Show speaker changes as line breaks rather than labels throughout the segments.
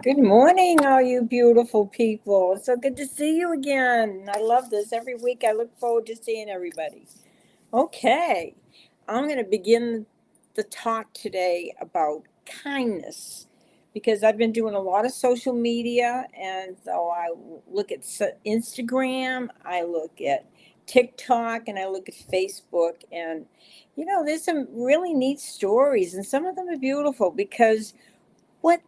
Good morning, all you beautiful people. It's so good to see you again. I love this. Every week I look forward to seeing everybody. Okay, I'm going to begin the talk today about kindness because I've been doing a lot of social media, and so I look at Instagram, I look at TikTok, and I look at Facebook, and there's some really neat stories, and some of them are beautiful because what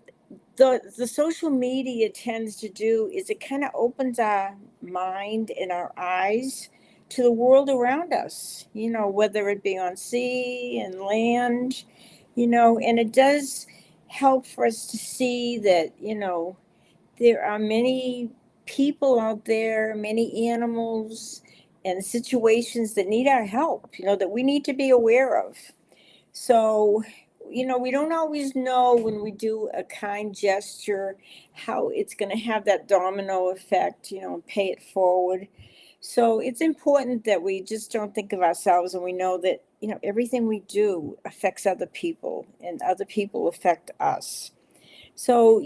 the social media tends to do is it kind of opens our mind and our eyes to the world around us, whether it be on sea and land, and it does help for us to see that, there are many people out there, many animals and situations that need our help, that we need to be aware of. So, we don't always know when we do a kind gesture how it's going to have that domino effect, and pay it forward. So, it's important that we just don't think of ourselves and we know that, everything we do affects other people and other people affect us. So,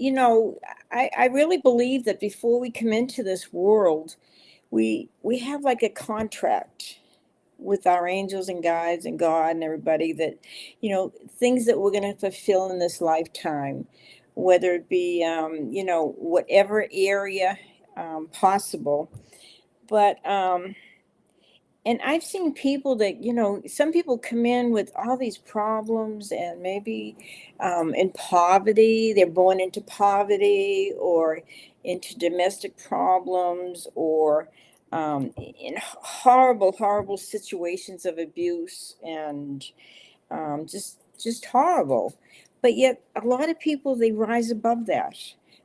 I really believe that before we come into this world, we have like a contract with our angels and guides and God and everybody that, things that we're going to fulfill in this lifetime, whether it be, whatever area possible. But, and I've seen people that, some people come in with all these problems and maybe in poverty, they're born into poverty or into domestic problems or in horrible, horrible situations of abuse and just horrible. But yet, a lot of people they rise above that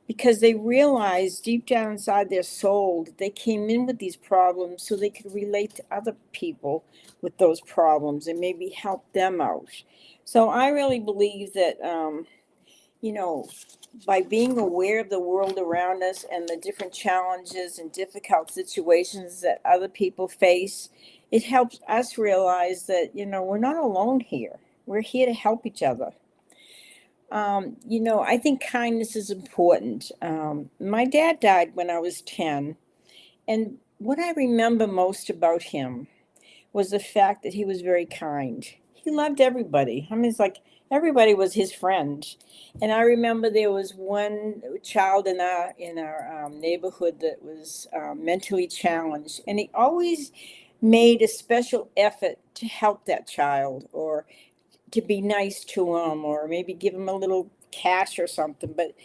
because they realize deep down inside their soul that they came in with these problems so they could relate to other people with those problems and maybe help them out. So I really believe that you know, by being aware of the world around us and the different challenges and difficult situations that other people face, it helps us realize that, we're not alone here. We're here to help each other. I think kindness is important. My dad died when I was 10, and what I remember most about him was the fact that he was very kind. He loved everybody. I mean, it's like everybody was his friend. And I remember there was one child in our neighborhood that was mentally challenged, and he always made a special effort to help that child or to be nice to him or maybe give him a little cash or something. But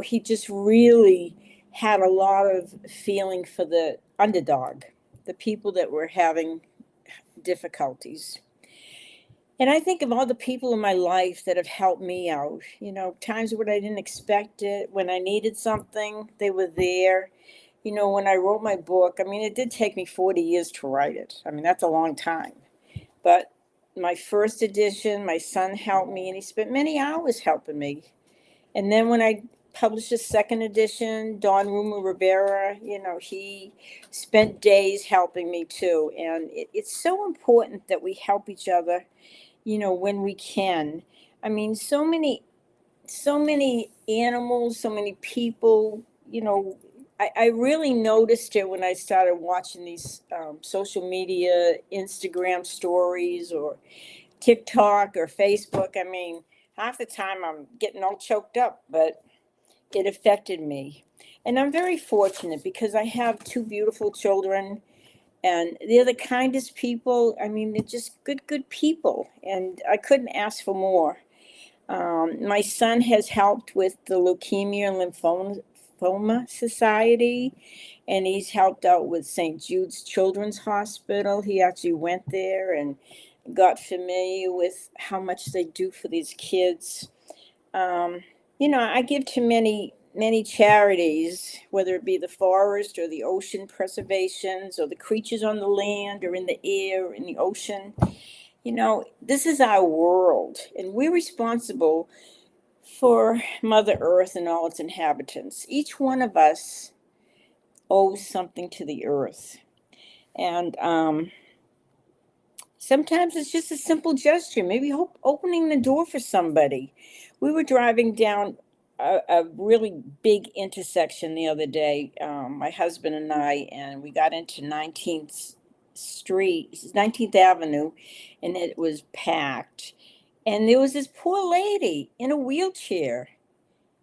he just really had a lot of feeling for the underdog, the people that were having difficulties. And I think of all the people in my life that have helped me out, times when I didn't expect it, when I needed something, they were there. When I wrote my book, I mean, it did take me 40 years to write it. I mean, that's a long time. But my first edition, my son helped me, and he spent many hours helping me. And then when I published a second edition, Don Ruma Rivera, he spent days helping me too. And it's so important that we help each other, when we can. I mean, so many animals, so many people, I really noticed it when I started watching these social media, Instagram stories or TikTok or Facebook. I mean, half the time I'm getting all choked up, but it affected me. And I'm very fortunate because I have two beautiful children and they're the kindest people. I mean, they're just good, good people. And I couldn't ask for more. My son has helped with the Leukemia and Lymphoma Society, and he's helped out with St. Jude's Children's Hospital. He actually went there and got familiar with how much they do for these kids. Um, I give to many, many charities, whether it be the forest or the ocean preservations or the creatures on the land or in the air or in the ocean. This is our world, and we're responsible for Mother Earth and all its inhabitants. Each one of us owes something to the earth. And sometimes it's just a simple gesture, maybe opening the door for somebody. We were driving down a really big intersection the other day, my husband and we got into 19th Avenue, and it was packed. And there was this poor lady in a wheelchair,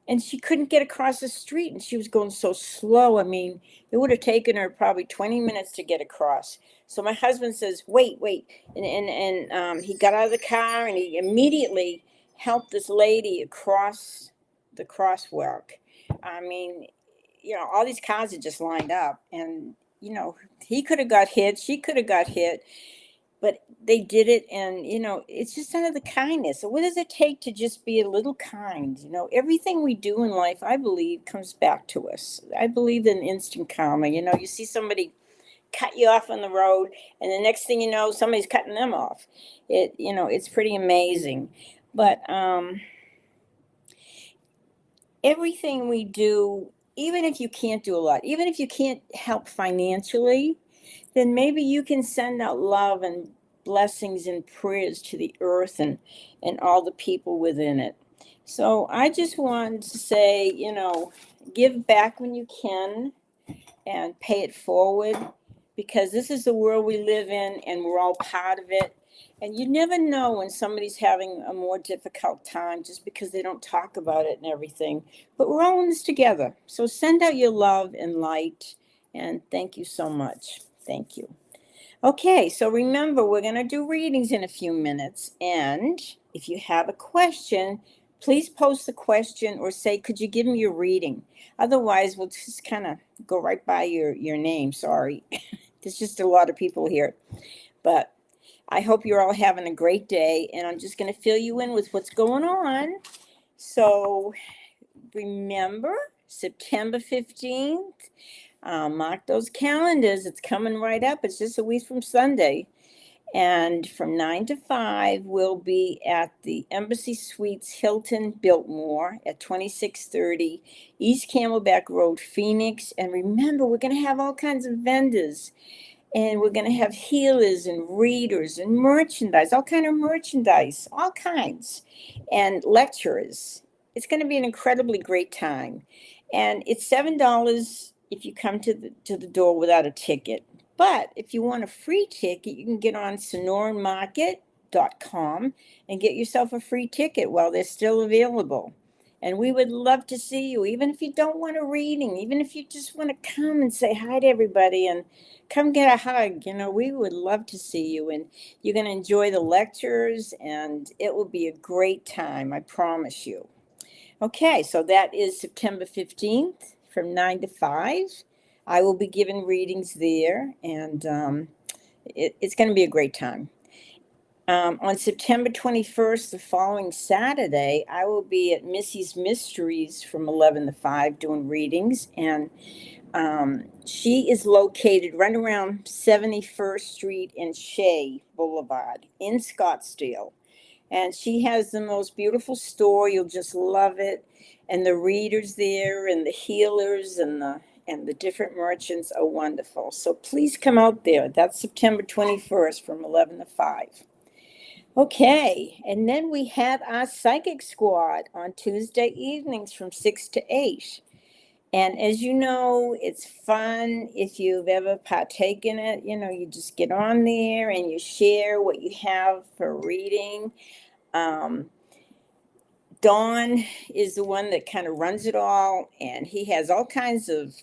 and she couldn't get across the street, and she was going so slow. I mean, it would have taken her probably 20 minutes to get across. So my husband says, wait. And he got out of the car, and he immediately helped this lady across the crosswalk. I mean, all these cars are just lined up, and, he could have got hit. She could have got hit, but they did it. And it's just out of the kindness. So what does it take to just be a little kind? Everything we do in life, I believe, comes back to us. I believe in instant karma. You see somebody cut you off on the road, and the next thing you know, somebody's cutting them off. It's pretty amazing. But everything we do, even if you can't do a lot, even if you can't help financially, then maybe you can send out love and blessings and prayers to the earth and all the people within it. So I just wanted to say, give back when you can and pay it forward, because this is the world we live in and we're all part of it. And you never know when somebody's having a more difficult time just because they don't talk about it and everything. But we're all in this together. So send out your love and light. And thank you so much. Thank you. Okay, so remember, we're going to do readings in a few minutes. And if you have a question, please post the question or say, could you give me your reading? Otherwise, we'll just kind of go right by your name. Sorry. There's just a lot of people here. But I hope you're all having a great day. And I'm just going to fill you in with what's going on. So remember, September 15th. Mark those calendars. It's coming right up. It's just a week from Sunday. And from 9 to 5, we'll be at the Embassy Suites Hilton Biltmore at 2630 East Camelback Road, Phoenix. And remember, we're going to have all kinds of vendors. And we're going to have healers and readers and merchandise, all kind of merchandise, all kinds, and lecturers. It's going to be an incredibly great time. And it's $7 if you come to the door without a ticket. But if you want a free ticket, you can get on sonoranmarket.com and get yourself a free ticket while they're still available. And we would love to see you, even if you don't want a reading, even if you just want to come and say hi to everybody and come get a hug. We would love to see you, and you're going to enjoy the lectures, and it will be a great time, I promise you. Okay, so that is September 15th from 9 to 5. I will be giving readings there, and it's going to be a great time. On September 21st, the following Saturday, I will be at Missy's Mysteries from 11 to 5 doing readings. And she is located right around 71st Street and Shea Boulevard in Scottsdale. And she has the most beautiful store. You'll just love it. And the readers there and the healers and the different merchants are wonderful. So please come out there. That's September 21st from 11 to 5. Okay, and then we have our psychic squad on Tuesday evenings from 6 to 8. And as you know, it's fun. If you've ever partaken in it, you just get on there and you share what you have for reading. Don is the one that kind of runs it all, and he has all kinds of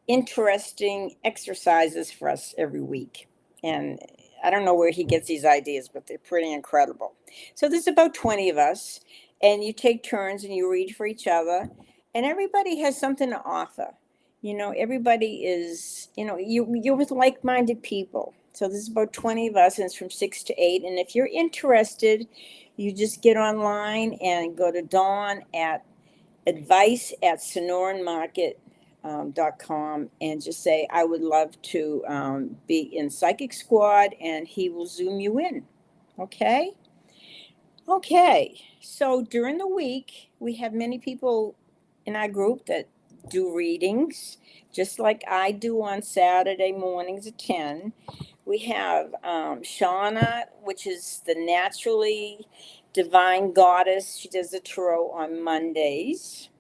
interesting exercises for us every week. And I don't know where he gets these ideas, but they're pretty incredible. So there's about 20 of us, and you take turns and you read for each other, and everybody has something to offer. Everybody is, you're with like-minded people. So there's about 20 of us, and it's from 6 to 8. And if you're interested, you just get online and go to Dawn at advice@sonoranmarket.com and just say, I would love to be in Psychic Squad, and he will Zoom you in. Okay? Okay. So during the week, we have many people in our group that do readings, just like I do on Saturday mornings at 10. We have Shauna, which is the naturally divine goddess. She does the tarot on Mondays.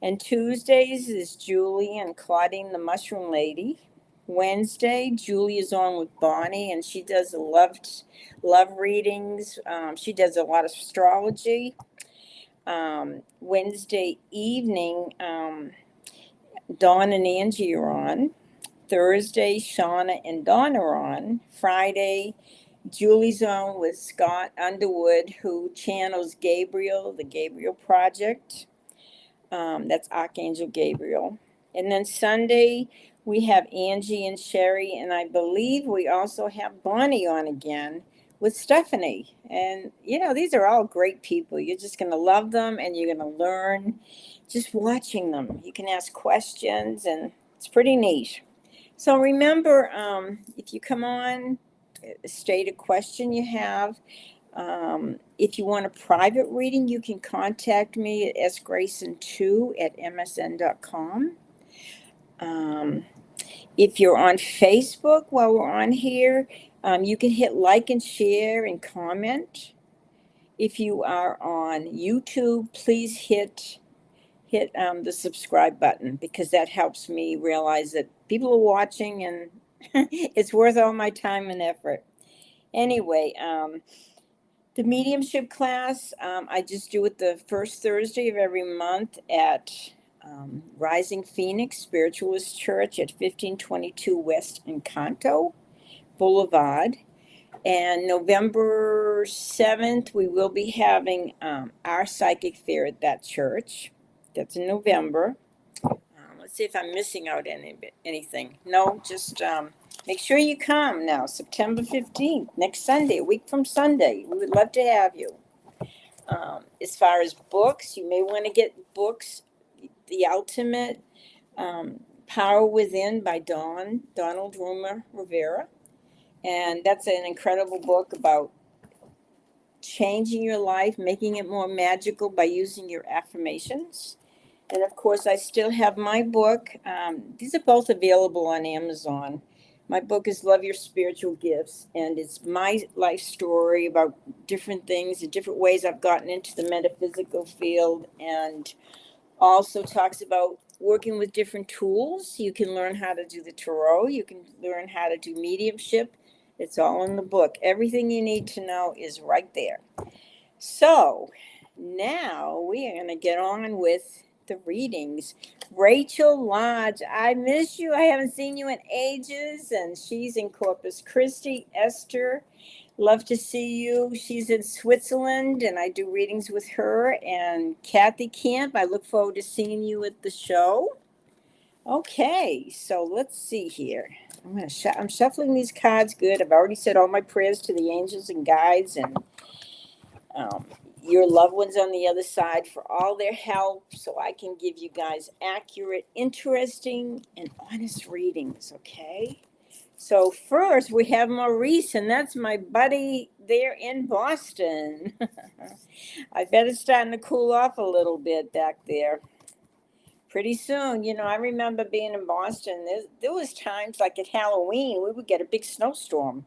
And Tuesdays is Julie and Claudine the Mushroom Lady. Wednesday, Julie is on with Bonnie, and she does love readings. She does a lot of astrology. Wednesday evening, Dawn and Angie are on. Thursday, Shauna and Dawn are on. Friday, Julie's on with Scott Underwood, who channels Gabriel, the Gabriel Project. That's Archangel Gabriel. And then Sunday, we have Angie and Sherry, and I believe we also have Bonnie on again with Stephanie. And, these are all great people. You're just going to love them, and you're going to learn just watching them. You can ask questions, and it's pretty neat. So remember, if you come on, state a question you have. If you want a private reading, you can contact me at sgrayson2@msn.com. If you're on Facebook while we're on here, you can hit like and share and comment. If you are on YouTube, please hit the subscribe button, because that helps me realize that people are watching, and it's worth all my time and effort. Anyway, the mediumship class, I just do it the first Thursday of every month at Rising Phoenix Spiritualist Church at 1522 West Encanto Boulevard. And November 7th, we will be having our psychic fair at that church. That's in November. Let's see if I'm missing out anything. No, just make sure you come now. September 15th, next Sunday, a week from Sunday. We would love to have you. As far as books, you may want to get books. The Ultimate Power Within by Donald Rumer Rivera. And that's an incredible book about changing your life, making it more magical by using your affirmations. And of course, I still have my book. These are both available on Amazon. My book is Love Your Spiritual Gifts, and it's my life story about different things and different ways I've gotten into the metaphysical field, and also talks about working with different tools. You can learn how to do the tarot. You can learn how to do mediumship. It's all in the book. Everything you need to know is right there. So now we are going to get on with the readings. Rachel Lodge, I miss you. I haven't seen you in ages, and she's in Corpus Christi. Esther, love to see you. She's in Switzerland, and I do readings with her. And Kathy Camp, I look forward to seeing you at the show. Okay, so let's see here. I'm shuffling these cards good. I've already said all my prayers to the angels and guides, and your loved ones on the other side for all their help, so I can give you guys accurate, interesting, and honest readings, okay? So first we have Maurice, and that's my buddy there in Boston. I bet it's starting to cool off a little bit back there. Pretty soon, I remember being in Boston. There was times like at Halloween, we would get a big snowstorm.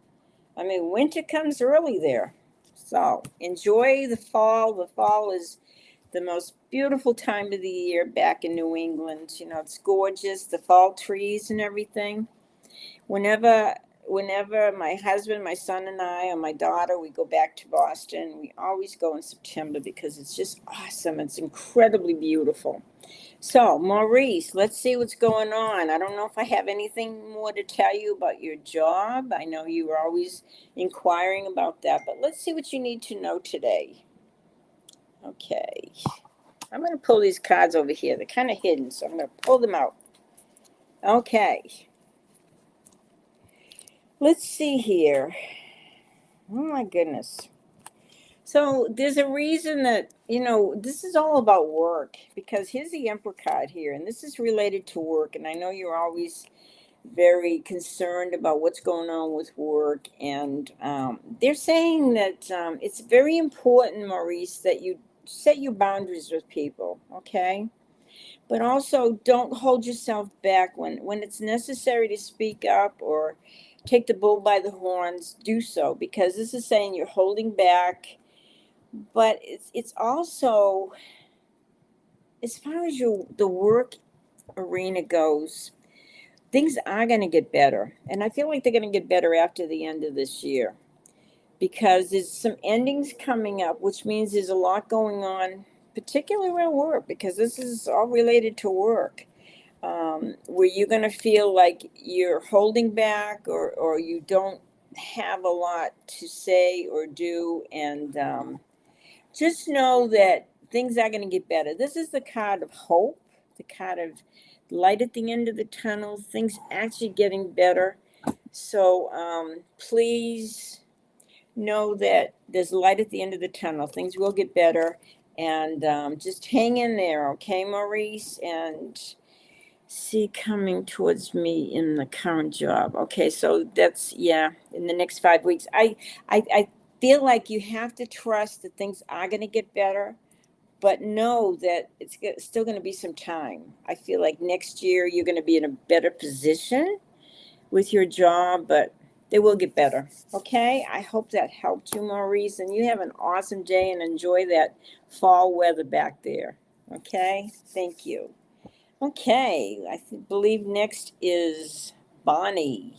I mean, winter comes early there. So enjoy the fall. The fall is the most beautiful time of the year back in New England. It's gorgeous, the fall trees and everything. Whenever my husband, my son, and I, or my daughter, we go back to Boston, we always go in September because it's just awesome. It's incredibly beautiful. So, Maurice, let's see what's going on. I don't know if I have anything more to tell you about your job. I know you were always inquiring about that, but let's see what you need to know today. Okay. I'm going to pull these cards over here. They're kind of hidden, so I'm going to pull them out. Okay. Let's see here. Oh, my goodness. So there's a reason that, this is all about work, because here's the Emperor card here, and this is related to work. And I know you're always very concerned about what's going on with work. And they're saying that it's very important, Maurice, that you set your boundaries with people, okay? But also don't hold yourself back when it's necessary to speak up or take the bull by the horns, do so, because this is saying you're holding back. But it's also as far as the work arena goes, things are going to get better. And I feel like they're going to get better after the end of this year because there's some endings coming up, which means there's a lot going on, particularly around work, because this is all related to work. Where you're going to feel like you're holding back or you don't have a lot to say or do. And just know that things are going to get better. This is the card of hope, the card of light at the end of the tunnel, things actually getting better. So please know that there's light at the end of the tunnel. Things will get better. And just hang in there, okay, Maurice? And see coming towards me in the current job. Okay, so that's, yeah, in the next 5 weeks. I feel like you have to trust that things are going to get better, but know that it's still going to be some time. I feel like next year you're going to be in a better position with your job, but they will get better. Okay, I hope that helped you, Maurice, and you have an awesome day and enjoy that fall weather back there. Okay, thank you. Okay, I believe next is Bonnie.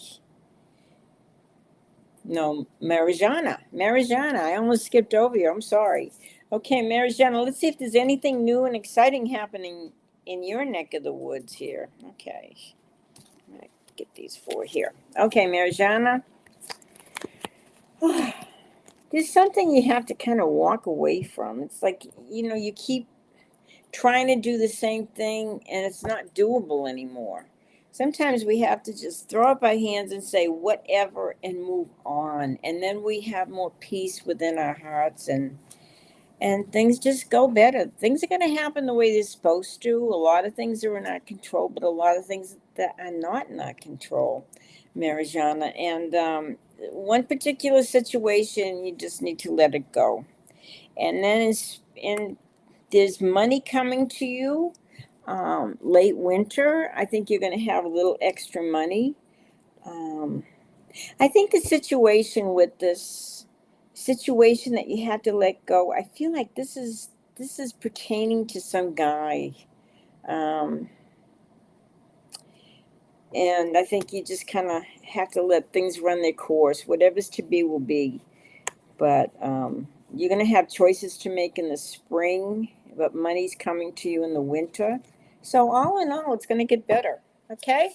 No, Marijana. Marijana, I almost skipped over you. I'm sorry. Okay, Marijana, let's see if there's anything new and exciting happening in your neck of the woods here. Okay, I'm gonna get these four here. Okay, Marijana. There's something you have to kind of walk away from. It's like, you keep trying to do the same thing and it's not doable anymore. Sometimes we have to just throw up our hands and say whatever and move on. And then we have more peace within our hearts and things just go better. Things are going to happen the way they're supposed to. A lot of things are in our control, but a lot of things that are not in our control, Marijana. And one particular situation, you just need to let it go. And then there's money coming to you late winter. I think you're going to have a little extra money. I think the situation that you had to let go, I feel like this is pertaining to some guy. Um, and I think you just kind of have to let things run their course. Whatever's to be will be. But you're going to have choices to make in the spring, but money's coming to you in the winter. So all in all, it's going to get better. Okay?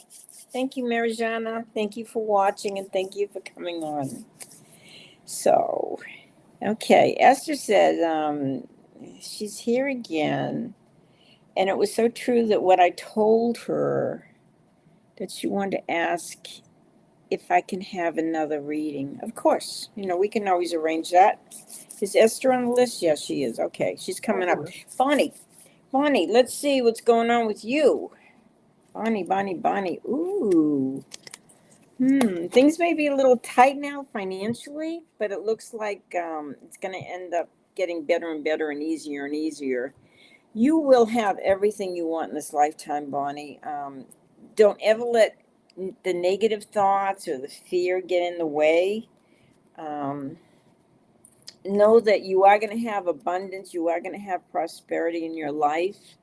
Thank you, Marijana. Thank you for watching, and thank you for coming on. So, okay, Esther said she's here again. And it was so true that what I told her, that she wanted to ask if I can have another reading. Of course, we can always arrange that. Is Esther on the list? Yes, she is. Okay, she's coming up. Bonnie, let's see what's going on with you. Bonnie. Ooh. Things may be a little tight now financially, but it looks like it's going to end up getting better and better and easier. You will have everything you want in this lifetime, Bonnie. Don't ever let the negative thoughts or the fear get in the way. Know that you are going to have abundance. You are going to have prosperity in your life.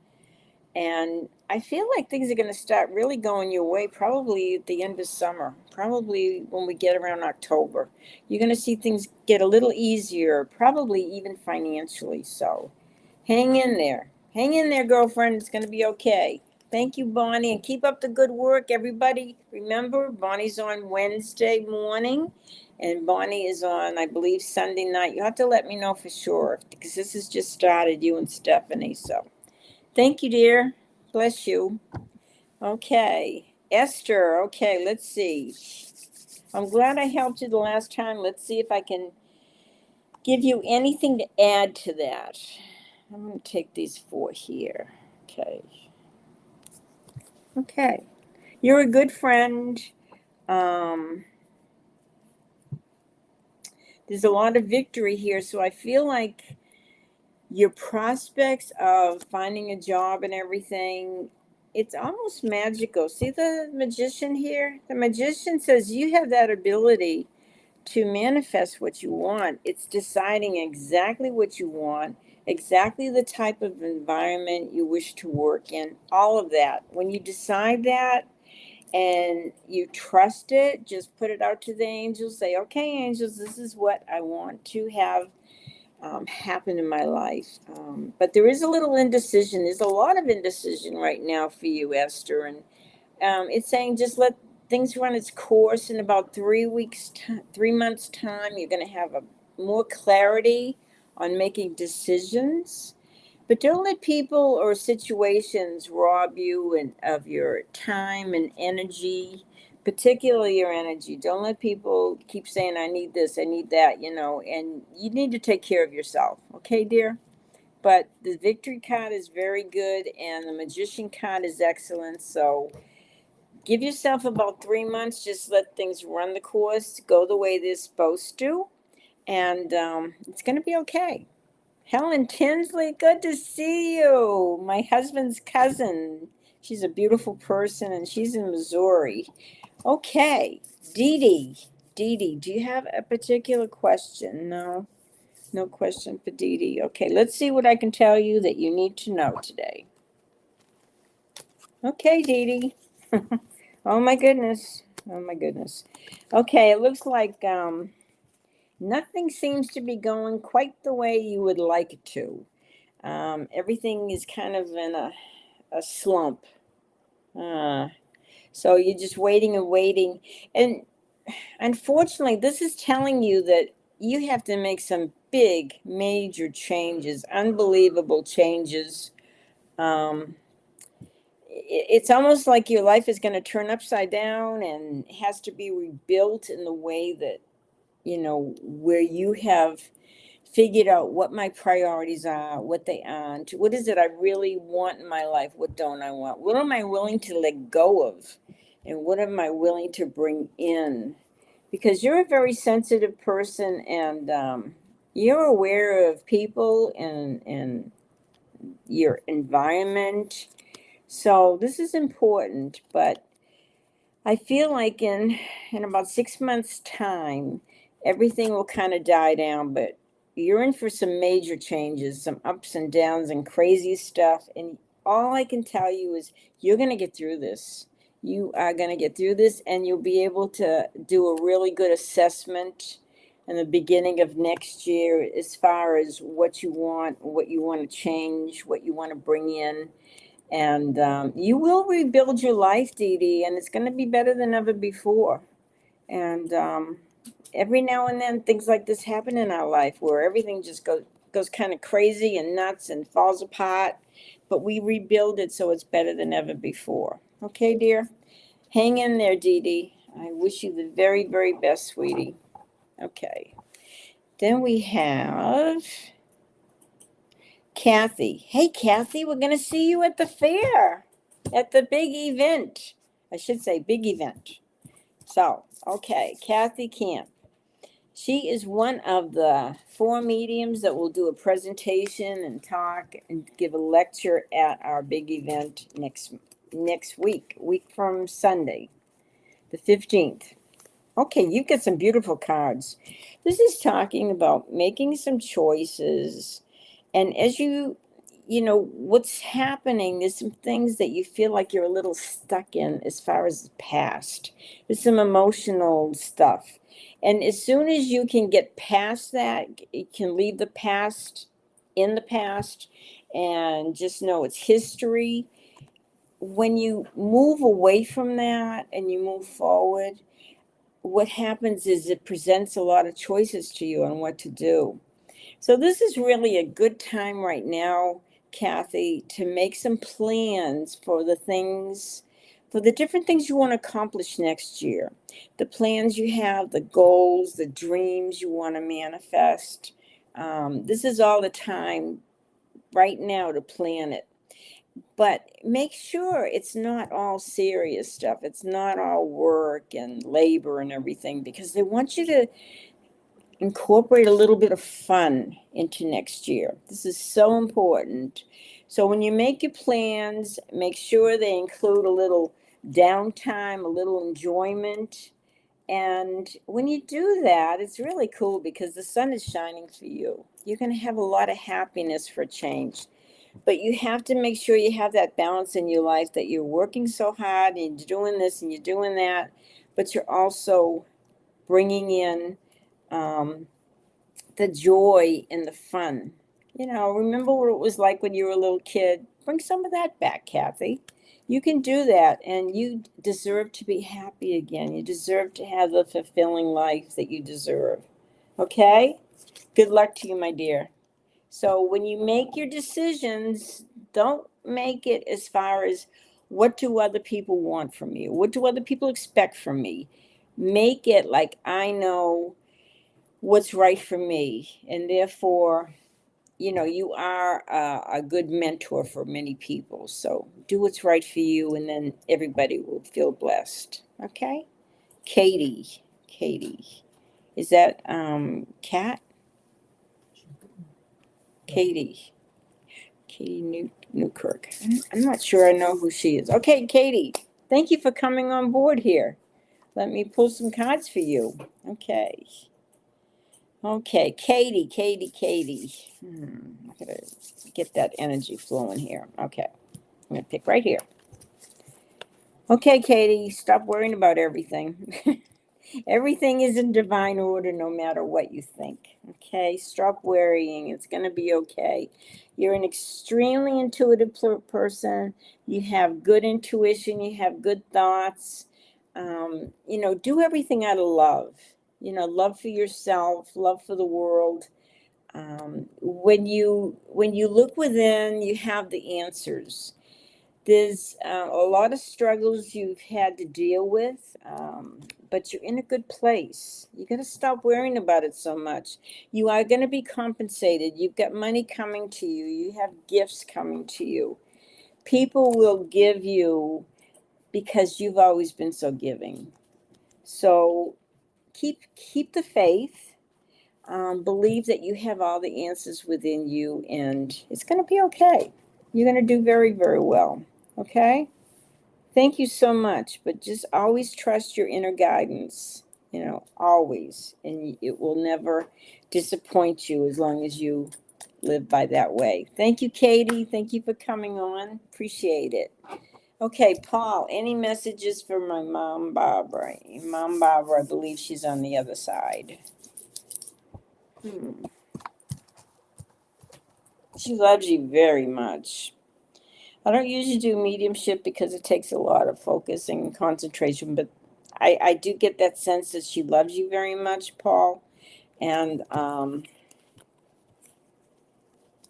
And I feel like things are going to start really going your way probably at the end of summer, probably when we get around October. You're going to see things get a little easier, probably even financially. So hang in there. Hang in there, girlfriend. It's going to be okay. Thank you, Bonnie, and keep up the good work, everybody. Remember, Bonnie's on Wednesday morning, and Bonnie is on, I believe, Sunday night. You have to let me know for sure, because this has just started, you and Stephanie. So thank you, dear. Bless you. Okay, Esther. Okay, let's see. I'm glad I helped you the last time. Let's see if I can give you anything to add to that. I'm going to take these four here. Okay. You're a good friend. There's a lot of victory here, so I feel like your prospects of finding a job and everything, it's almost magical. See the magician here? The magician says you have that ability to manifest what you want. It's deciding exactly what you want, exactly the type of environment you wish to work in, all of that. When you decide that and you trust it, just put it out to the angels. Say, okay, angels, this is what I want to have happen in my life. But there is a little indecision. There's a lot of indecision right now for you, Esther. And it's saying just let things run its course. In about 3 weeks, 3 months time, you're going to have a more clarity on making decisions. But don't let people or situations rob you of your time and energy, particularly your energy. Don't let people keep saying, I need this, I need that, and you need to take care of yourself. Okay, dear? But the victory card is very good and the magician card is excellent. So give yourself about 3 months. Just let things run the course, go the way they're supposed to, and it's going to be okay. Helen Tinsley, good to see you. My husband's cousin. She's a beautiful person and she's in Missouri. Okay, Dee Dee. Dee Dee, do you have a particular question? No, no question for Dee Dee. Okay, let's see what I can tell you that you need to know today. Okay, Dee Dee. Oh my goodness. Oh my goodness. Okay, it looks like nothing seems to be going quite the way you would like it to. Everything is kind of in a slump. Uh, so you're just waiting and waiting. And unfortunately, this is telling you that you have to make some big, major changes, unbelievable changes. It's almost like your life is going to turn upside down and has to be rebuilt in the way that, where you have figured out what my priorities are, what they aren't, what is it I really want in my life, what don't I want, what am I willing to let go of, and what am I willing to bring in? Because you're a very sensitive person and you're aware of people and your environment. So this is important, but I feel like in about 6 months' time, everything will kind of die down, but you're in for some major changes, some ups and downs and crazy stuff. And all I can tell you is you're going to get through this. You are going to get through this, and you'll be able to do a really good assessment in the beginning of next year as far as what you want to change, what you want to bring in. And you will rebuild your life, Dee Dee, and it's going to be better than ever before. And every now and then, things like this happen in our life where everything just goes kind of crazy and nuts and falls apart. But we rebuild it so it's better than ever before. Okay, dear? Hang in there, Dee Dee. I wish you the very, very best, sweetie. Okay. Then we have Kathy. Hey, Kathy, we're going to see you at the fair, at the big event. I should say big event. So, okay, Kathy Camp. She is one of the 4 mediums that will do a presentation and talk and give a lecture at our big event next week from Sunday, the 15th. Okay, you get some beautiful cards. This is talking about making some choices. And as what's happening, there's some things that you feel like you're a little stuck in as far as the past. There's some emotional stuff. And as soon as you can get past that, you can leave the past in the past and just know it's history. When you move away from that and you move forward, what happens is it presents a lot of choices to you on what to do. So this is really a good time right now, Kathy, to make some plans for the different things you want to accomplish next year. The plans you have, the goals, the dreams you want to manifest. This is all the time right now to plan it. But make sure it's not all serious stuff. It's not all work and labor and everything, because they want you to incorporate a little bit of fun into next year. This is so important. So when you make your plans, make sure they include a little downtime, a little enjoyment, And when you do that, it's really cool because the sun is shining for you. You're going to have a lot of happiness for change. But you have to make sure you have that balance in your life, that you're working so hard and you're doing this and you're doing that, but you're also bringing in um, the joy and the fun. Remember what it was like when you were a little kid? Bring some of that back, Kathy. You can do that, and you deserve to be happy again. You deserve to have the fulfilling life that you deserve. Okay? Good luck to you, my dear. So when you make your decisions, don't make it as far as what do other people want from you? What do other people expect from me? Make it like I know what's right for me. And therefore, you are a good mentor for many people. So do what's right for you, and then everybody will feel blessed. Okay? Katie. Katie. Is that Kat? Katie. Katie Newkirk. I'm not sure I know who she is. Okay, Katie, thank you for coming on board here. Let me pull some cards for you. Okay. Okay, Katie. I gotta get that energy flowing here. Okay, I'm gonna pick right here. Okay, Katie, stop worrying about everything. Everything is in divine order no matter what you think. Okay, stop worrying. It's going to be okay. You're an extremely intuitive person. You have good intuition, you have good thoughts. Do everything out of love. Love for yourself, love for the world. When you look within, you have the answers. There's a lot of struggles you've had to deal with, but you're in a good place. You got to stop worrying about it so much. You are going to be compensated. You've got money coming to you. You have gifts coming to you. People will give you because you've always been so giving. So keep the faith. Believe that you have all the answers within you, and it's going to be okay. You're going to do very, very well. Okay? Thank you so much, but just always trust your inner guidance, always. And it will never disappoint you as long as you live by that way. Thank you, Katie. Thank you for coming on. Appreciate it. Okay, Paul, any messages for my mom, Barbara? Mom, Barbara, I believe she's on the other side. She loves you very much. I don't usually do mediumship because it takes a lot of focus and concentration, but I do get that sense that she loves you very much, Paul. And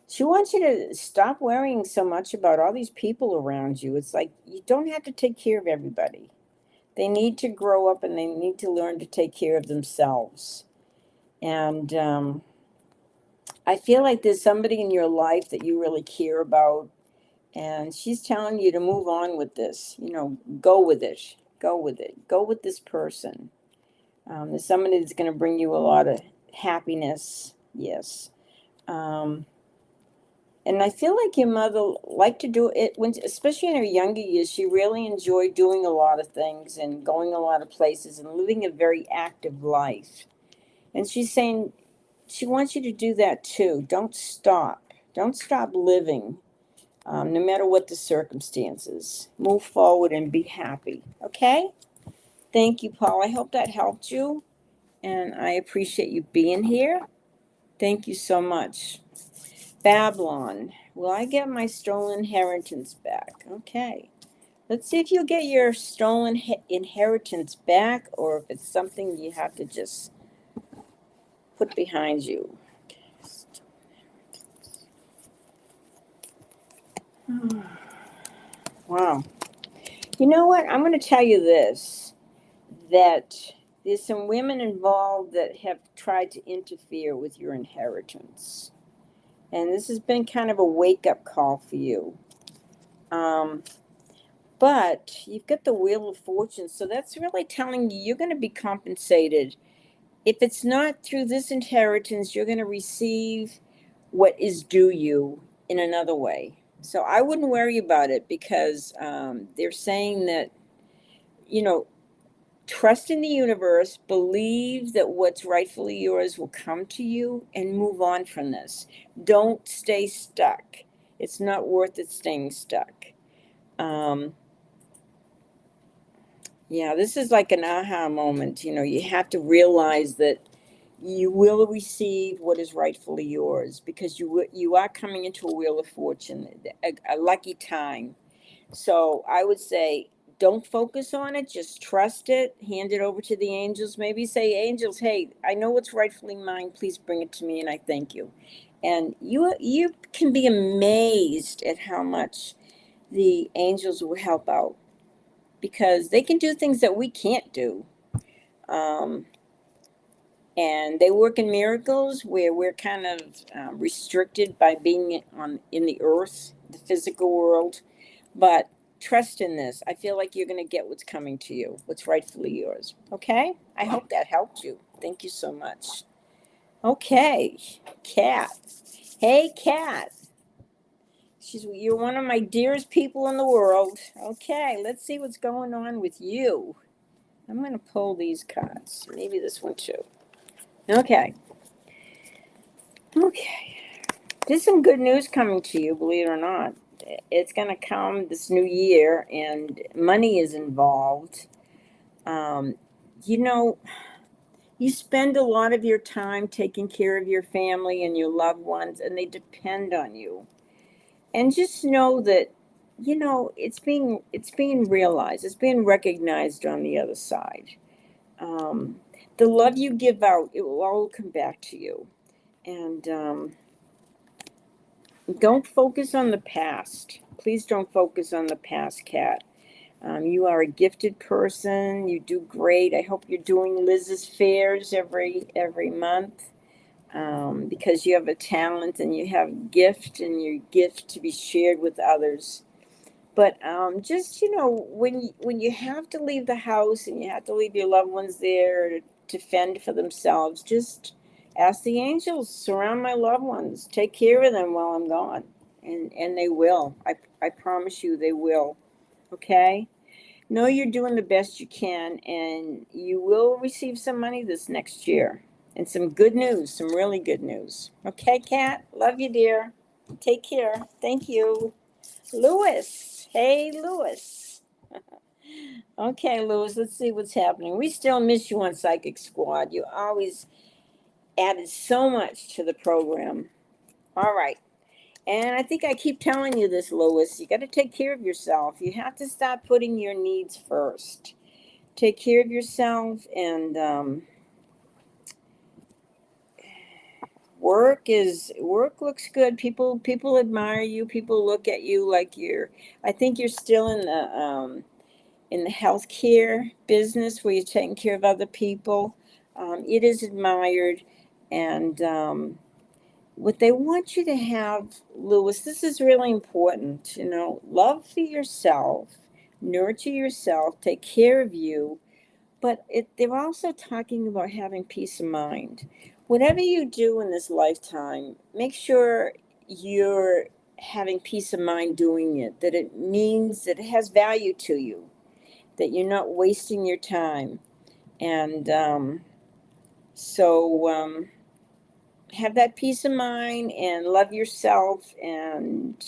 she wants you to stop worrying so much about all these people around you. It's like you don't have to take care of everybody. They need to grow up and they need to learn to take care of themselves. And I feel like there's somebody in your life that you really care about, and she's telling you to move on with this. Go with it. Go with it. Go with this person. There's somebody that's going to bring you a lot of happiness. Yes. And I feel like your mother liked to do it when, especially in her younger years. She really enjoyed doing a lot of things and going a lot of places and living a very active life. And she's saying she wants you to do that too. Don't stop. Don't stop living. No matter what the circumstances, move forward and be happy. Okay? Thank you, Paul. I hope that helped you, and I appreciate you being here. Thank you so much. Babylon, will I get my stolen inheritance back? Okay. Let's see if you'll get your stolen inheritance back, or if it's something you have to just put behind you. Wow. You know what? I'm going to tell you this, that there's some women involved that have tried to interfere with your inheritance. And this has been kind of a wake-up call for you. But you've got the Wheel of Fortune, so that's really telling you you're going to be compensated. If it's not through this inheritance, you're going to receive what is due you in another way. So I wouldn't worry about it because they're saying that, you know, Trust in the universe, believe that what's rightfully yours will come to you, and move on from this. Don't stay stuck. It's not worth it staying stuck. Um, yeah, this is like an aha moment. You have to realize that you will receive what is rightfully yours, because you are coming into a wheel of fortune, a lucky time. So I would say, don't focus on it. Just trust it. Hand it over to the angels. Maybe say, angels, hey, I know what's rightfully mine. Please bring it to me, and I thank you. And you can be amazed at how much the angels will help out, because they can do things that we can't do. Um, and they work in miracles where we're kind of restricted by being in the earth, the physical world. But trust in this. I feel like you're going to get what's coming to you, what's rightfully yours. Okay? I hope that helped you. Thank you so much. Okay, Kat. Hey, Kat. You're one of my dearest people in the world. Okay, let's see what's going on with you. I'm going to pull these cards. Maybe this one too. Okay. Okay. There's some good news coming to you, believe it or not. It's going to come this new year, and money is involved. Um, you know, you spend a lot of your time taking care of your family and your loved ones, and they depend on you. And just know that, it's being realized, it's being recognized on the other side. Um, the love you give out, it will all come back to you. And don't focus on the past. Please don't focus on the past, Kat. You are a gifted person. You do great. I hope you're doing Liz's fairs every month, because you have a talent and you have a gift, and your gift to be shared with others. But just when you have to leave the house and you have to leave your loved ones there to fend for themselves, just ask the angels, surround my loved ones, take care of them while I'm gone, and they will. I promise you, they will. Okay. Know you're doing the best you can, and you will receive some money this next year, and some good news, some really good news. Okay, Kat? Love you, dear. Take care. Thank you. Lewis. Hey, Lewis. Okay, Lewis, let's see what's happening. We still miss you on Psychic Squad. You always added so much to the program. All right. And I think I keep telling you this, Lewis. You got to take care of yourself. You have to stop putting your needs first. Take care of yourself, and work looks good. People admire you. People look at you like you're. I think you're still in the healthcare business where you're taking care of other people. It is admired, and what they want you to have, Lewis, this is really important. Love for yourself, nurture yourself, take care of you. But they're also talking about having peace of mind. Whatever you do in this lifetime, make sure you're having peace of mind doing it, that it means that it has value to you, that you're not wasting your time. And so have that peace of mind and love yourself, and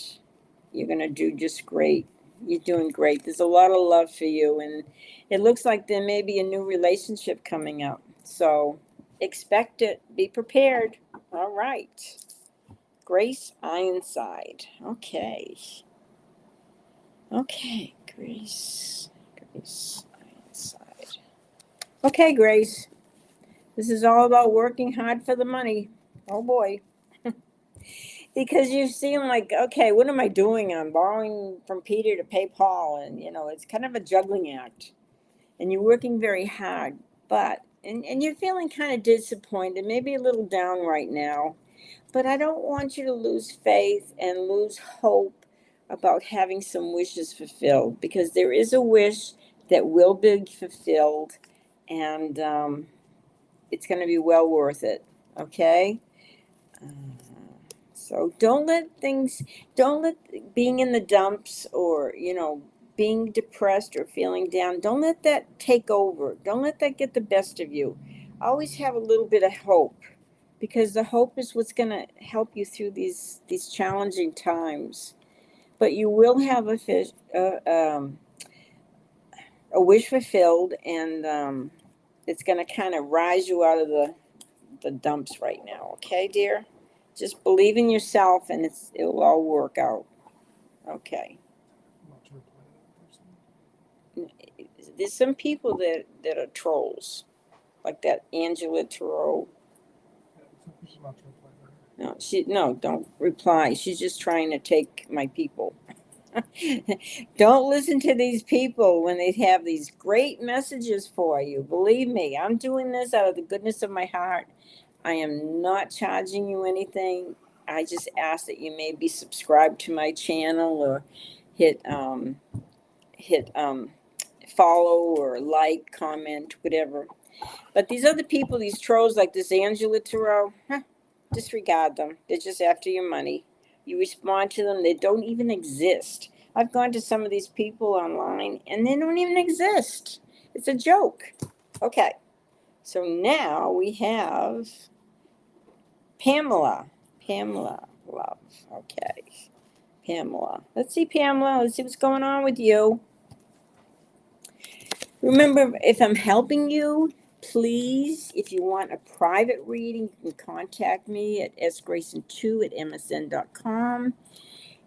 you're going to do just great. You're doing great. There's a lot of love for you, and it looks like there may be a new relationship coming up. So expect it. Be prepared. All right. Grace Ironside. Okay. Okay, Grace. Grace Ironside. Okay, Grace. This is all about working hard for the money. Oh boy. Because you seem like, okay, what am I doing? I'm borrowing from Peter to pay Paul. And, it's kind of a juggling act. And you're working very hard. But, and you're feeling kind of disappointed, maybe a little down right now. But I don't want you to lose faith and lose hope about having some wishes fulfilled. Because there is a wish that will be fulfilled. And it's going to be well worth it. Okay? So don't let being in the dumps, or, being depressed or feeling down, don't let that take over. Don't let that get the best of you. Always have a little bit of hope, because the hope is what's going to help you through these challenging times. But you will have a wish fulfilled, and it's going to kind of rise you out of the dumps right now. Okay, dear? Just believe in yourself, and it'll all work out. Okay.
Not to reply to that person.
There's some people that are trolls, like that Angela Thoreau.
Yeah, so we should not to reply to her.
No, don't reply. She's just trying to take my people. Don't listen to these people when they have these great messages for you. Believe me, I'm doing this out of the goodness of my heart. I am not charging you anything. I just ask that you maybe subscribe to my channel, or hit follow or like, comment, whatever. But these other people, these trolls like this Angela Thoreau, disregard them. They're just after your money. You respond to them, they don't even exist. I've gone to some of these people online and they don't even exist. It's a joke. Okay, so now we have Pamela. Pamela, love. Okay, Pamela. Let's see, Pamela. Let's see what's going on with you. Remember, if I'm helping you, please, if you want a private reading, you can contact me at sgrayson2@msn.com.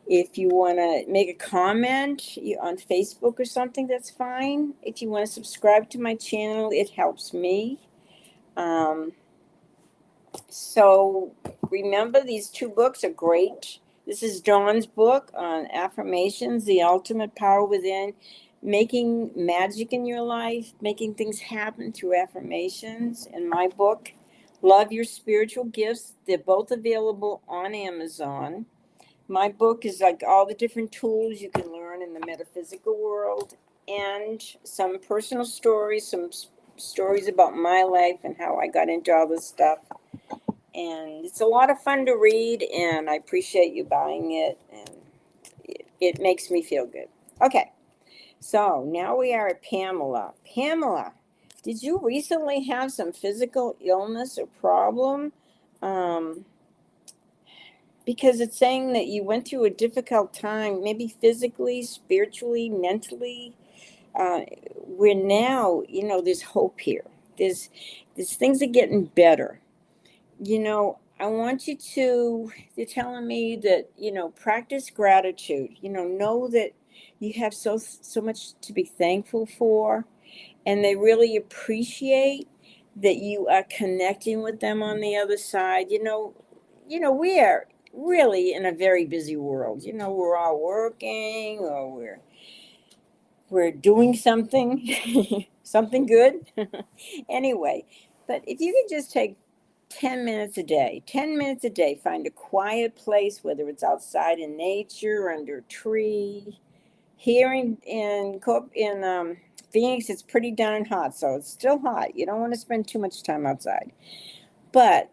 If you want to make a comment on Facebook or something, that's fine. If you want to subscribe to my channel, it helps me. So remember, these two books are great. This is Dawn's book on affirmations, the ultimate power within, making magic in your life, making things happen through affirmations. And my book, Love Your Spiritual Gifts. They're both available on Amazon. My book is like all the different tools you can learn in the metaphysical world, and some personal stories, some stories about my life and how I got into all this stuff. And it's a lot of fun to read, and I appreciate you buying it, and it makes me feel good. Okay, so now we are at Pamela. Pamela, did you recently have some physical illness or problem? Um, because it's saying that you went through a difficult time, maybe physically, spiritually, mentally. Where now, there's hope here. There's things are getting better. I want you to, they're telling me that, practice gratitude, know that you have so much to be thankful for, and they really appreciate that you are connecting with them on the other side. We are really in a very busy world. We're all working, or we're doing something, something good. Anyway, but if you could just take 10 minutes a day, 10 minutes a day, find a quiet place, whether it's outside in nature, under a tree. Here in Phoenix, it's pretty darn hot, so it's still hot. You don't want to spend too much time outside. But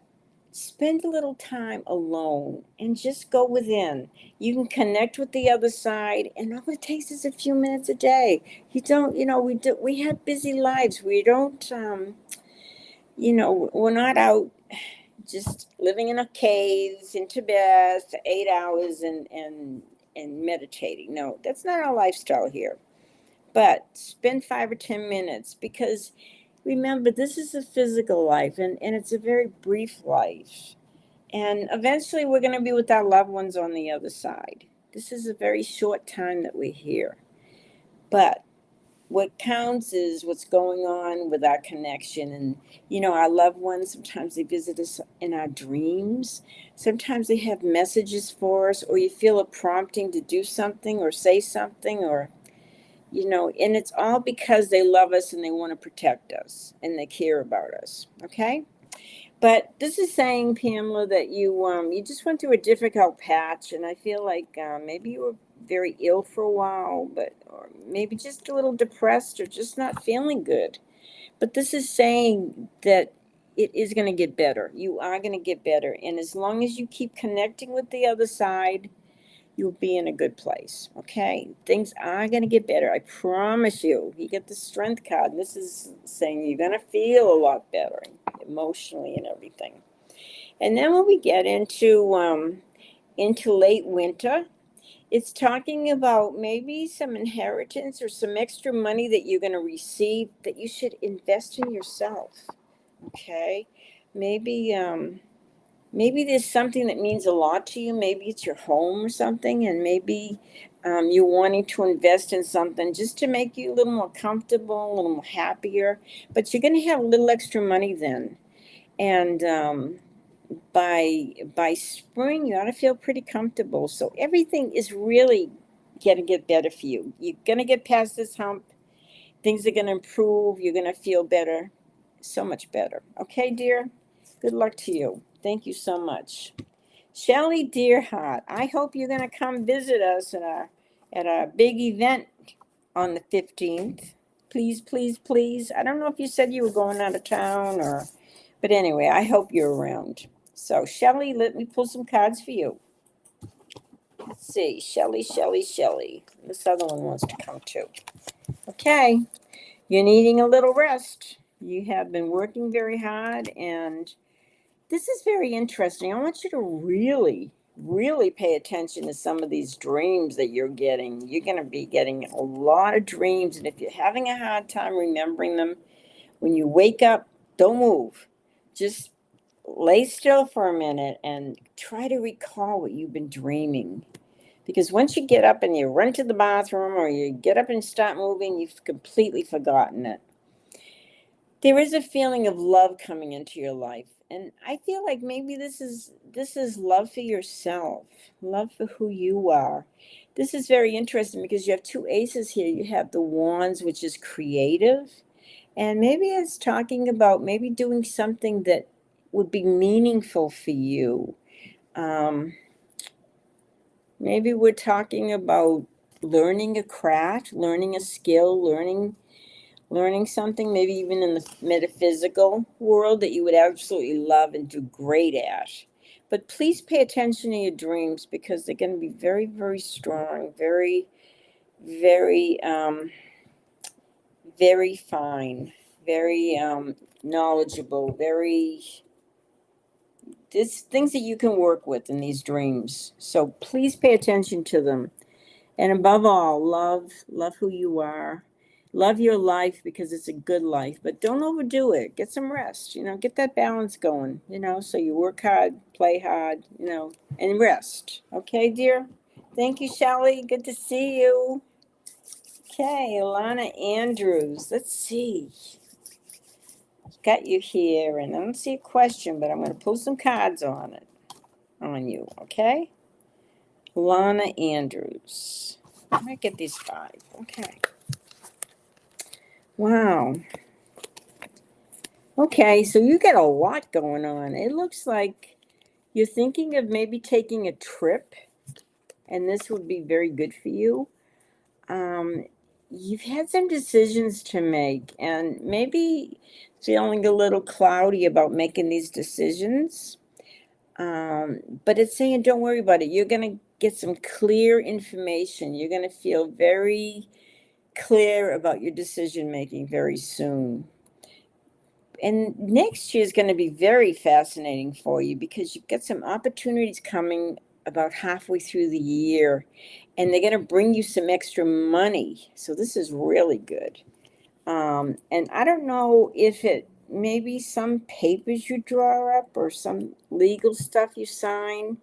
spend a little time alone and just go within. You can connect with the other side, and all it takes is a few minutes a day. You don't, we have busy lives. We don't, we're not out just living in a cave in Tibet for 8 hours and meditating. No, that's not our lifestyle here. But spend 5 or 10 minutes, because remember, this is a physical life, and it's a very brief life. And eventually we're going to be with our loved ones on the other side. This is a very short time that we're here. But what counts is what's going on with our connection. And, our loved ones, sometimes they visit us in our dreams. Sometimes they have messages for us, or you feel a prompting to do something or say something, or, and it's all because they love us and they want to protect us and they care about us. Okay? But this is saying, Pamela, that you just went through a difficult patch, and I feel like maybe you were very ill for a while, or maybe just a little depressed or just not feeling good. But this is saying that it is going to get better. You are going to get better, and as long as you keep connecting with the other side, you'll be in a good place, okay? Things are going to get better. I promise you. You get the strength card. This is saying you're going to feel a lot better emotionally and everything. And then when we get into late winter, it's talking about maybe some inheritance or some extra money that you're going to receive that you should invest in yourself, okay? Maybe maybe there's something that means a lot to you. Maybe it's your home or something, and maybe you're wanting to invest in something just to make you a little more comfortable, a little more happier. But you're going to have a little extra money then, and by spring, you ought to feel pretty comfortable. So everything is really going to get better for you. You're going to get past this hump. Things are going to improve. You're going to feel better, so much better. Okay, dear? Good luck to you. Thank you so much. Shelley Deerheart, I hope you're going to come visit us at a big event on the 15th. Please, please, please. I don't know if you said you were going out of town or, but anyway, I hope you're around. So, Shelley, let me pull some cards for you. Let's see. Shelley. This other one wants to come too. Okay. You're needing a little rest. You have been working very hard, and this is very interesting. I want you to really, really pay attention to some of these dreams that you're getting. You're going to be getting a lot of dreams, and if you're having a hard time remembering them, when you wake up, don't move. Just lay still for a minute and try to recall what you've been dreaming. Because once you get up and you run to the bathroom or you get up and start moving, you've completely forgotten it. There is a feeling of love coming into your life. And I feel like maybe this is love for yourself, love for who you are. This is very interesting because you have two aces here. You have the wands, which is creative. And maybe it's talking about maybe doing something that would be meaningful for you. Maybe we're talking about learning a craft, learning a skill, learning something, maybe even in the metaphysical world that you would absolutely love and do great at. But please pay attention to your dreams because they're going to be very, very strong, very, very, very fine, very knowledgeable, very things that you can work with in these dreams. So please pay attention to them. And above all, love who you are. Love your life because it's a good life, but don't overdo it. Get some rest, get that balance going, so you work hard, play hard, and rest. Okay, dear? Thank you, Shelley. Good to see you. Okay, Alana Andrews. Let's see. Got you here, and I don't see a question, but I'm going to pull some cards on you, okay? Alana Andrews. I might get these 5. Okay. Wow. Okay, so you got a lot going on. It looks like you're thinking of maybe taking a trip, and this would be very good for you. You've had some decisions to make, and maybe feeling a little cloudy about making these decisions. But it's saying, don't worry about it. You're going to get some clear information. You're going to feel very clear about your decision making very soon. And next year is going to be very fascinating for you because you've got some opportunities coming about halfway through the year, and they're going to bring you some extra money. So this is really good. And I don't know if it maybe some papers you draw up or some legal stuff you sign,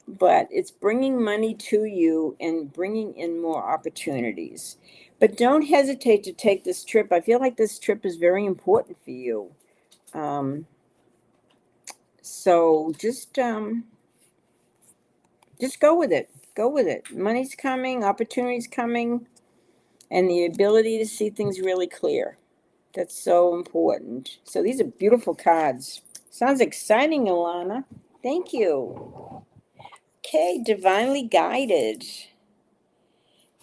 but it's bringing money to you and bringing in more opportunities. But don't hesitate to take this trip. I feel like this trip is very important for you. So just go with it. Go with it. Money's coming, opportunities coming, and the ability to see things really clear. That's so important. So these are beautiful cards. Sounds exciting, Alana. Thank you. Okay, divinely guided.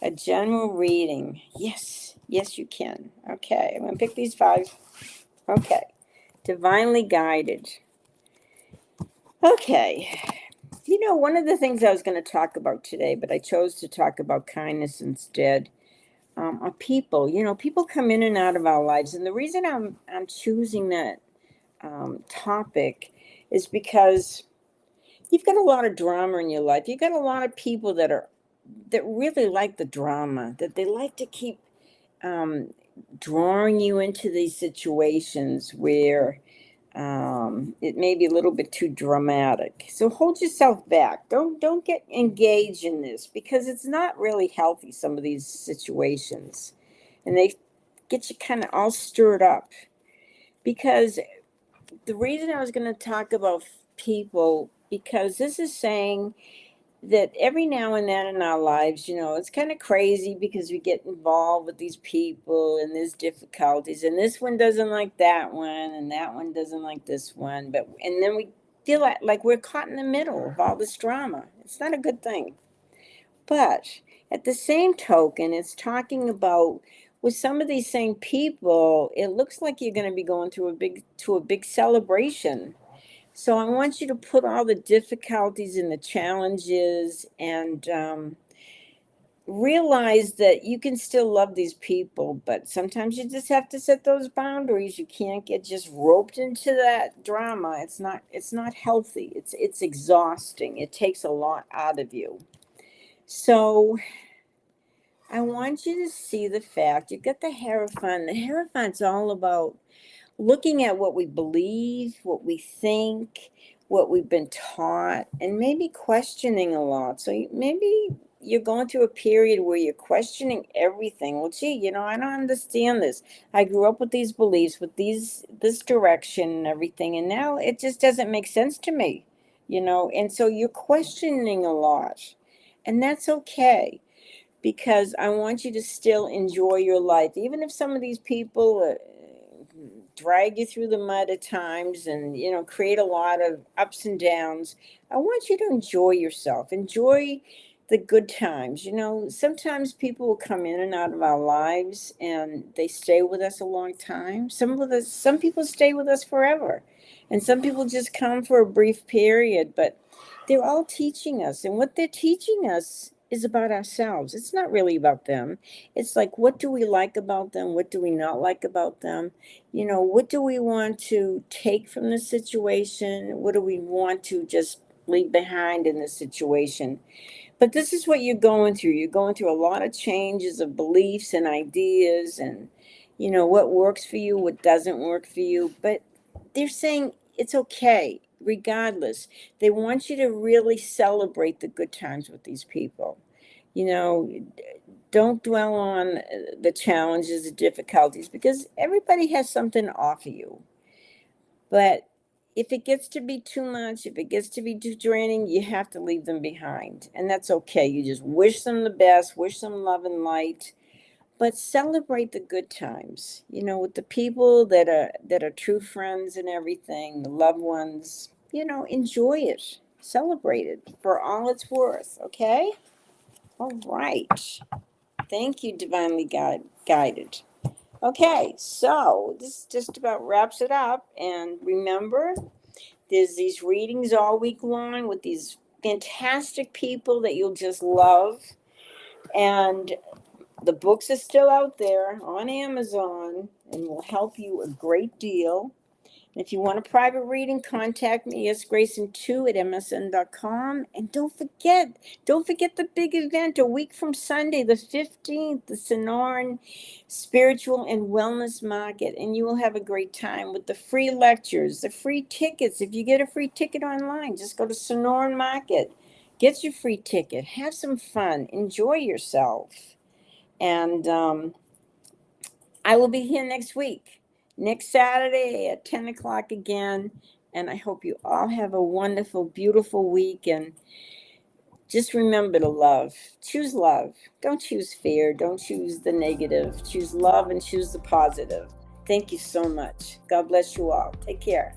A general reading. Yes, you can. Okay, I'm going to pick these 5. Okay, divinely guided. Okay, One of the things I was going to talk about today, but I chose to talk about kindness instead, are people. People come in and out of our lives, and the reason I'm choosing that topic is because you've got a lot of drama in your life. You've got a lot of people that really like the drama, that they like to keep um, drawing you into these situations where it may be a little bit too dramatic. So hold yourself back. Don't get engaged in this because it's not really healthy. Some of these situations, and they get you kind of all stirred up. Because the reason I was going to talk about people, because this is saying that every now and then in our lives, it's kind of crazy because we get involved with these people and there's difficulties, and this one doesn't like that one, and that one doesn't like this one, and then we feel like we're caught in the middle of all this drama. It's not a good thing. But at the same token, it's talking about with some of these same people, it looks like you're going to be going through a big celebration. So I want you to put all the difficulties and the challenges and realize that you can still love these people, but sometimes you just have to set those boundaries. You can't get just roped into that drama. It's not healthy. It's exhausting. It takes a lot out of you. So I want you to see the fact you've got the Hierophant. The Hierophant's all about looking at what we believe, what we think, what we've been taught, and maybe questioning a lot. So maybe you're going through a period where you're questioning everything. Well, gee, I don't understand this. I grew up with these beliefs, with this direction and everything, and now it just doesn't make sense to me, and so you're questioning a lot. And that's okay, because I want you to still enjoy your life, even if some of these people drag you through the mud at times and create a lot of ups and downs. I want you to enjoy yourself, enjoy the good times. Sometimes people will come in and out of our lives and they stay with us a long time. Some people stay with us forever, and some people just come for a brief period, but they're all teaching us, and what they're teaching us is about ourselves. It's not really about them. It's like, what do we like about them? What do we not like about them? What do we want to take from the situation? What do we want to just leave behind in the situation? But this is what you're going through. You're going through a lot of changes of beliefs and ideas, and what works for you, what doesn't work for you. But they're saying it's okay regardless. They want you to really celebrate the good times with these people. Don't dwell on the challenges, the difficulties, because everybody has something to offer you. But if it gets to be too much, if it gets to be too draining, you have to leave them behind. And that's okay. You just wish them the best, wish them love and light, but celebrate the good times, with the people that are true friends and everything, the loved ones, enjoy it, celebrate it for all it's worth. Okay. All right. Thank you, divinely guided. Okay, so this just about wraps it up. And remember, there's these readings all week long with these fantastic people that you'll just love. And the books are still out there on Amazon and will help you a great deal. And if you want a private reading, contact me, sgrayson2@msn.com. And don't forget the big event a week from Sunday, the 15th, the Sonoran Spiritual and Wellness Market. And you will have a great time with the free lectures, the free tickets. If you get a free ticket online, just go to Sonoran Market. Get your free ticket. Have some fun. Enjoy yourself. And I will be here next Saturday at 10 o'clock again. And I hope you all have a wonderful, beautiful week. And just remember to love. Choose love. Don't choose fear. Don't choose the negative. Choose love and choose the positive. Thank you so much. God bless you all. Take care.